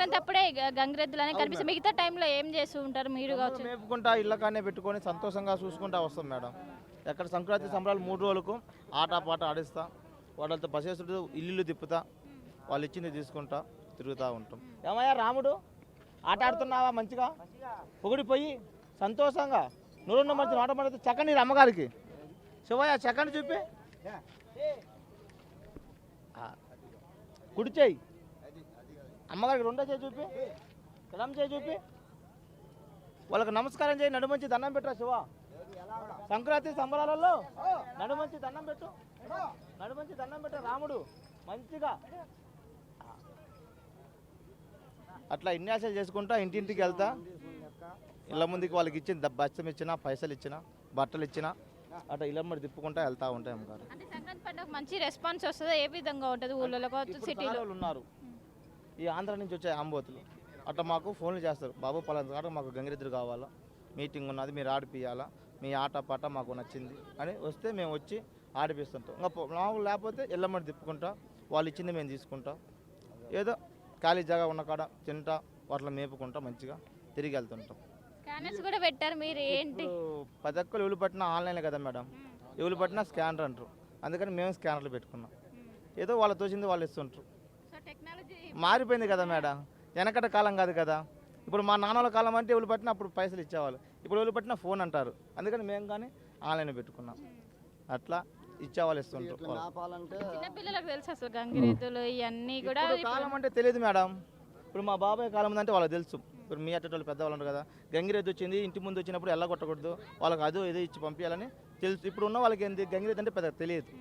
సంక్రాంతి అప్పుడే గంగిరెద్దులని కనిపిస్తే మిగతా టైంలో ఏం చేస్తూ ఉంటారు మీరు కావచ్చు? మేపుకుంటా ఇళ్ళకానే పెట్టుకొని సంతోషంగా చూసుకుంటా వస్తాం మేడం. ఎక్కడ సంక్రాంతి సంబరాలు 3 రోజులకు ఆటపాట ఆడిస్తా, వాళ్ళతో బసేసుడు ఇల్లు తిప్పుతా, వాళ్ళు ఇచ్చింది తీసుకుంటా తిరుగుతూ ఉంటాం. ఏమయ్యా రాముడు ఆట ఆడుతున్నావా మంచిగా పొగిడిపోయి సంతోషంగా నూరున్న మంచి ఆట పడితే చక్కని అమ్మగారికి శివయ్య చక్కని చూపి కుడి చేయి అమ్మగారికి రెండో చేయి చూపి ఎడమ చేయి చూపి వాళ్ళకి నమస్కారం చేయి, నడుమంచి దండం పెట్టరా శివ. సంక్రాంతి సంబరాలలో నడుమంచి దండం పెట్టు, నడుమంచి దండం పెట్ట రాముడు మంచిగా. అట్లా ఇన్యాసాలు చేసుకుంటా ఇంటింటికి వెళ్తా, ఇళ్ళ ముందుకి వాళ్ళకి ఇచ్చిన బచ్చం ఇచ్చినా పైసలు ఇచ్చినా బట్టలు ఇచ్చినా అట్లా ఇళ్ళ ముందు తిప్పుకుంటా వెళ్తూ ఉంటాయి అమ్మగారు. అంటే సంక్రాంతి పండుగ మంచి రెస్పాన్స్ వస్తుంది, ఏ విధంగా ఉంటుంది ఊళ్ళో కావచ్చు సిటీలో? వాళ్ళు ఉన్నారు ఈ ఆంధ్ర నుంచి వచ్చే ఆంబోతులు అట్లా మాకు ఫోన్లు చేస్తారు, బాబు పలానా కాడ మాకు గంగిరెద్దులు కావాలా, మీటింగ్ ఉన్నది మీరు ఆడిపియాలా, మీ ఆట పాట మాకు నచ్చింది అని వస్తే మేము వచ్చి ఆడిపిస్తుంటాం. ఇంకా మామూలు లేకపోతే ఇళ్ళమ్మడి తిప్పుకుంటా, వాళ్ళు ఇచ్చింది మేము తీసుకుంటాం, ఏదో ఖాళీ జాగా ఉన్న కాడ తింటా వాటిలో మేపుకుంటా మంచిగా తిరిగి వెళ్తుంటాం. స్కానర్స్ కూడా పెట్టారు మీరు, ఏంటి? 10 ఒక్కరు ఎవరు పట్టినా ఆన్లైన్లో కదా మేడం, ఎవరు పట్టినా స్కానర్ అంటారు, అందుకని మేము స్కానర్లు పెట్టుకున్నాం. ఏదో వాళ్ళు తోచింది వాళ్ళు ఇస్తుంటారు. టెక్నాలజీ మారిపోయింది కదా మేడం, వెనకట కాలం కాదు కదా. ఇప్పుడు మా నాన్నల కాలం అంటే ఎవరు పట్టినా అప్పుడు పైసలు ఇచ్చేవాళ్ళు, ఇప్పుడు ఎవరు పట్టినా ఫోన్ అంటారు, అందుకని మేము కానీ ఆన్లైన్ పెట్టుకున్నాం. అట్లా ఇచ్చేవాళ్ళు ఇస్తుంటారు. చిన్నపిల్లలకు తెలుసు అసలు గంగిరెద్దులు ఇవన్నీ కూడా? కాలం అంటే తెలియదు మేడం, ఇప్పుడు మా బాబాయ్ కాలం అంటే వాళ్ళకి తెలుసు. ఇప్పుడు మీ అట్టేటోళ్ళు పెద్దవాళ్ళు ఉంటారు కదా, గంగిరెద్దు వచ్చింది ఇంటి ముందు వచ్చినప్పుడు ఎలా కొట్టకూడదు, వాళ్ళకి అదో ఏదో ఇచ్చి పంపించాలని తెలుసు. ఇప్పుడు ఉన్న వాళ్ళకి ఏంటి గంగిరెద్దు అంటే పెద్ద తెలియదు.